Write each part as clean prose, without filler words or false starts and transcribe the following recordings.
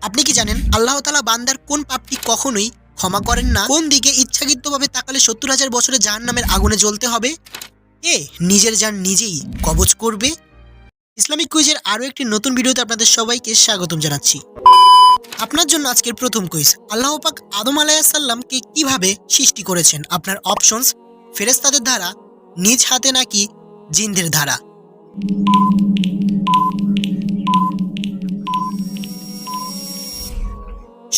আপনি কি জানেন আল্লাহ তাআলা বান্দার কোন পাপটি কখনোই ক্ষমা করেন না? কোন দিকে ইচ্ছাকৃতভাবে তাকালে ৭০,০০০ বছরে জাহান্নামের আগুনে জ্বলতে হবে? কে নিজের জান নিজেই কবজ করবে? ইসলামিক কুইজের আরও একটি নতুন ভিডিওতে আপনাদের সবাইকে স্বাগতম জানাচ্ছি। আপনার জন্য আজকের প্রথম কুইজ, আল্লাহ পাক আদম আলাইহিসসালামকে কিভাবে সৃষ্টি করেছেন? আপনার অপশনস, ফেরেশতাদের দ্বারা, নিজ হাতে নাকি জিনদের দ্বারা?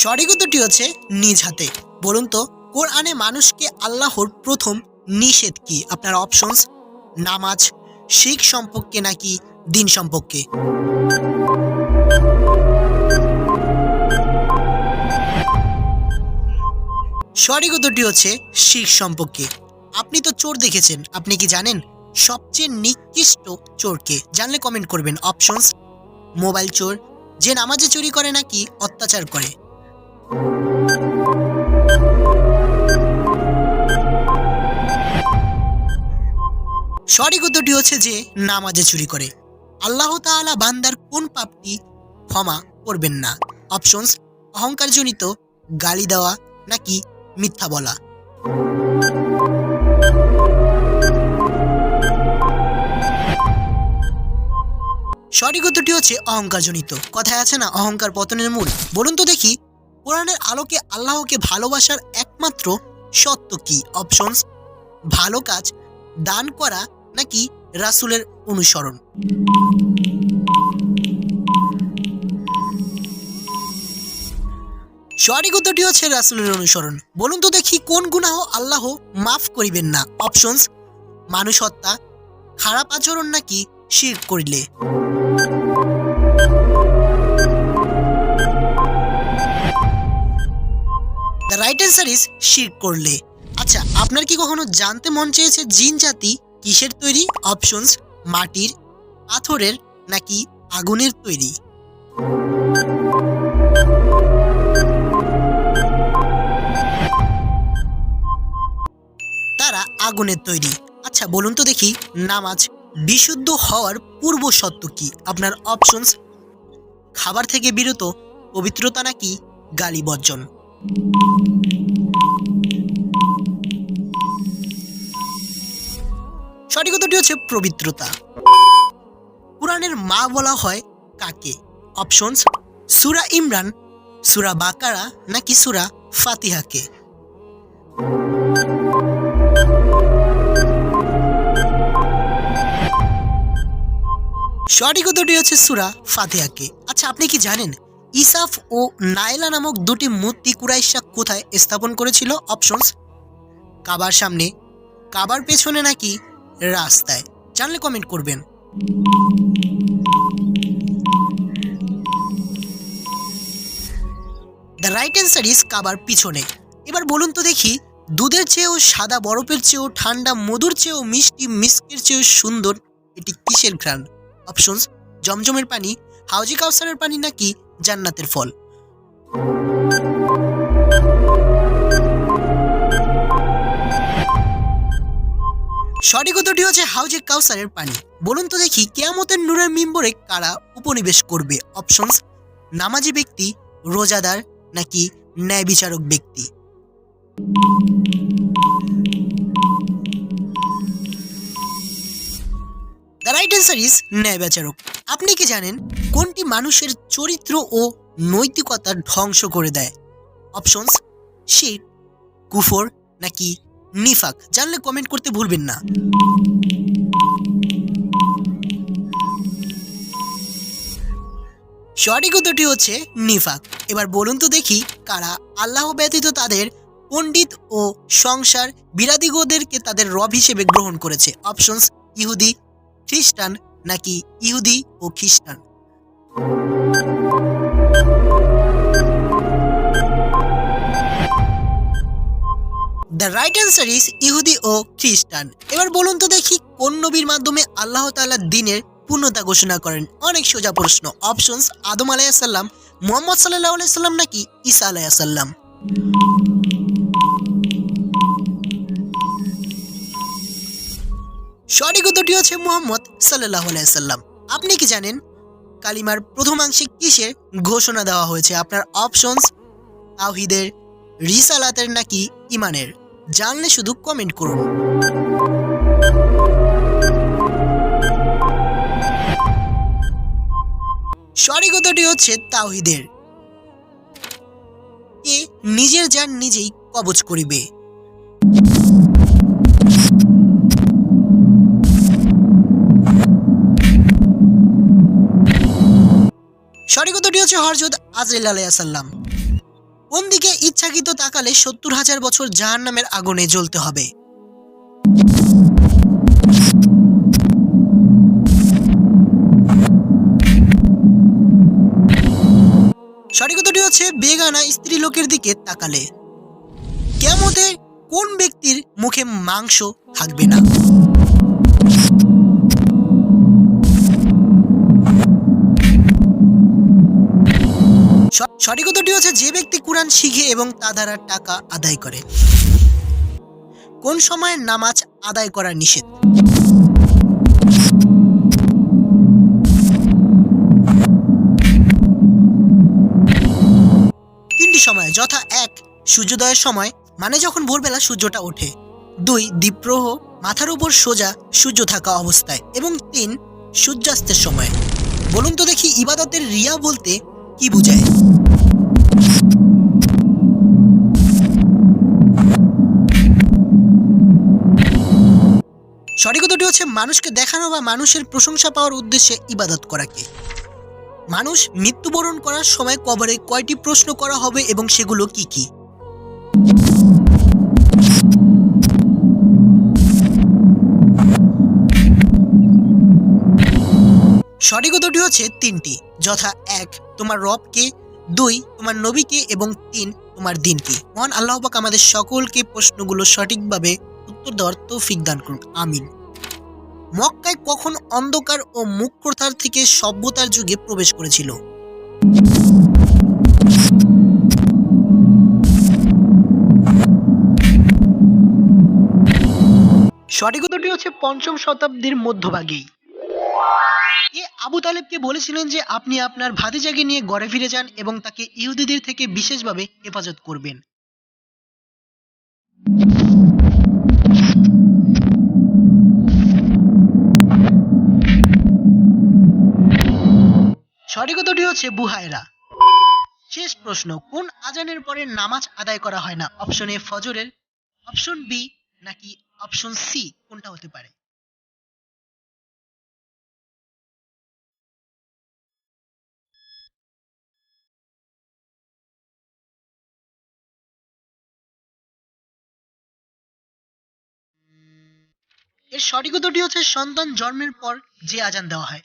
সঠিক উত্তরটি হচ্ছে নিজ হাতে। বলুন তো, কোরআনে মানুষকে আল্লাহর প্রথম নিষেধ কি? আপনার অপশনস, নামাজ, শিখ সম্পর্কে নাকি দিন সম্পর্কে? সঠিক উত্তরটি হচ্ছে শিখ সম্পর্কে। আপনি তো চোর দেখেছেন, আপনি কি জানেন সবচেয়ে নিকৃষ্ট চোরকে? জানলে কমেন্ট করবেন। অপশনস, মোবাইল চোর, যে নামাজে চুরি করে নাকি অত্যাচার করে? সঠিক উত্তরটি হচ্ছে যে নামাজে চুরি করে। আল্লাহ তাআলা বান্দার কোন পাপটি ক্ষমা করবেন না? অপশনস, অহংকারজনিত, গালি দেওয়া নাকি মিথ্যা বলা? সঠিক উত্তরটি হচ্ছে অহংকারজনিত। কথায় আছে না, অহংকার পতনের মূল। বলুন তো দেখি, কোরআনের আলোকে আল্লাহকে ভালোবাসার একমাত্র সত্য কি? অপশনস, ভালো কাজ, দান করা নাকি রাসূলের অনুসরণ? সঠিক উত্তরটি হচ্ছে রাসূলের অনুসরণ। বলুন তো দেখি, কোন গুনাহ আল্লাহ মাফ করিবেন না? অপশনস, মানুষ হত্যা, খারাপ আচরণ নাকি শিরক করিলে? দ্য রাইট অ্যান্সার ইজ শিরক করলে। আচ্ছা, আপনার কি কখনো জানতে মন চেয়েছে জিন জাতি কিসের তৈরি? অপশনস, মাটির, পাথরের নাকি আগুনের তৈরি? তারা আগুনের তৈরি। আচ্ছা, বলুন তো দেখি, নামাজ বিশুদ্ধ হওয়ার পূর্ব শর্ত কি? আপনার অপশনস, খাবার থেকে বিরত, পবিত্রতা নাকি গালি বর্জন? সঠিক উত্তরটি হচ্ছে পবিত্রতা। কুরআনের মা বলা হয় কাকে? অপশনস, সূরা ইমরান, সূরা বাকারা নাকি সূরা ফাতিহাকে? সঠিক উত্তরটি হচ্ছে সূরা ফাতিহাকে। আচ্ছা, আপনি কি জানেন ইসাফ ও নাইলা নামক দুটি মূর্তি কুরাইশরা কোথায় স্থাপন করেছিল? অপশনস, কাবার সামনে, কাবার পেছনে নাকি রাস্তায়? জানলে কমেন্ট করবেন। দ্য রাইট অ্যান্সার ইজ কাবার পিছনে। এবার বলুন তো দেখি, দুধের চেয়েও সাদা, বরফের চেয়েও ঠান্ডা, মধুর চেয়েও মিষ্টি, মিষ্টির চেয়েও সুন্দর, এটি কিসের ঘ্রাণ? অপশনস, জমজমের পানি, হাউজি কাউসারের পানি নাকি জান্নাতের ফল? সঠিক উত্তরটি হচ্ছে হাউজে কাউসারের পানি। বলুন তো দেখি, কিয়ামতের নূরের মিম্বরে কারা উপনিবেশ করবে? অপশনস, নামাজি ব্যক্তি, রোজাদার নাকি ন্যায় বিচারক ব্যক্তি? দ্য রাইট অ্যান্সার ইজ ন্যায় বিচারক। আপনি কি জানেন কোনটি মানুষের চরিত্র ও নৈতিকতা ধ্বংস করে দেয়? অপশনস, শিরক, কুফর নাকি নিফাক? জানলে কমেন্ট করতে ভুলবেন না। সঠিক উত্তরটি হচ্ছে নিফাক। এবার বলুন তো দেখি, কারা আল্লাহ ব্যতীত তাদের পণ্ডিত ও সংসার বিরাদিগদেরকে তাদের রব হিসেবে গ্রহণ করেছে? অপশনস, ইহুদি, খ্রিস্টান নাকি ইহুদি ও খ্রিস্টান? দ্য রাইট অ্যান্সার ইজ ইহুদি ও খ্রিস্টান। এবার বলুন তো দেখি, কোন নবীর মাধ্যমে আল্লাহ তাআলা দ্বীনের পূর্ণতা ঘোষণা করেন? অনেক সোজা প্রশ্ন। অপশনস, আদম আলাইহিসসালাম, মুহাম্মদ সাল্লাল্লাহু আলাইহি সাল্লাম নাকি ঈসা আলাইহিস সালাম? সঠিক উত্তরটি হচ্ছে মুহাম্মদ সাল্লাল্লাহু আলাইহি সাল্লাম। আপনি কি জানেন কালিমার প্রথমাংশে কিসের ঘোষণা দেওয়া হয়েছে? আপনার অপশনস তাওহীদের, রিসালাতের নাকি ইমানের? জানলে শুধু কমেন্ট করুন। সঠিক উত্তরটি হচ্ছে তাওহীদের। কে নিজের জান নিজেই কবজ করিবে? সঠিক উত্তরটি হচ্ছে হযরত আজরাইল আলাইহিস সালাম। কোন দিকে ইচ্ছাকৃত তাকালে ৭০,০০০ বছর জাহান্নামের আগুনে জ্বলতে হবে? সঠিক উত্তরটি হচ্ছে বেগানা স্ত্রীলোকের দিকে তাকালে। কিয়ামতে কোন ব্যক্তির মুখে মাংস থাকবে না? সঠিক উত্তরটি হচ্ছে যে ব্যক্তি কুরআন শিখে এবং তা দ্বারা টাকা আদায় করে। কোন সময় নামাজ আদায় করা নিষেধ? তিনটি সময়, যথা ১ সূর্যোদয়ের সময়, মানে যখন ভোরবেলা সূর্যটা ওঠে, ২ দ্বীপ্রহ, মাথার উপর সোজা সূর্য থাকা অবস্থায়, এবং ৩ সূর্যাস্তের সময়। বলুন তো দেখি, ইবাদতের রিয়া বলতে কি বোঝায়? সঠিক উত্তরটি হচ্ছে মানুষকে দেখানো বা মানুষের প্রশংসা পাওয়ার উদ্দেশ্যে ইবাদত করাকে। মানুষ মৃত্যুবরণ করার সময় কবরে কয়টি প্রশ্ন করা হবে এবং সেগুলো কি কি? সঠিক উত্তরটি হচ্ছে ৩টি, যথা ১ তোমার রব কে, ২ তোমার নবী কে, এবং ৩ তোমার দিন কি। মহান আল্লাহ পাক আমাদের সকলকে প্রশ্নগুলো সঠিকভাবে উত্তর দেওয়ার তৌফিক দান করুন, আমিন। মক্কায় কখন অন্ধকার ও মুখ্যতার থেকে সভ্যতার যুগে প্রবেশ করেছিল? সঠিক উত্তরটি হচ্ছে ৫ম শতাব্দীর মধ্যভাগেই। এ আবু তালেবকে বলেছিলেন যে আপনি আপনার ভাতিজাকে নিয়ে ঘরে ফিরে যান এবং তাকে ইহুদিদের থেকে বিশেষভাবে হেফাজত করবেন। সঠিক উত্তরটি হচ্ছে বুহায়রা। শেষ প্রশ্ন, কোন আজানের পরে নামাজ আদায় করা হয় না? অপশন এ ফজরের, অপশন বি নাকি অপশন সি, কোনটা হতে পারে? এর সঠিক উত্তরটি হচ্ছে সন্তান জন্মের পর যে আজান দেওয়া হয়।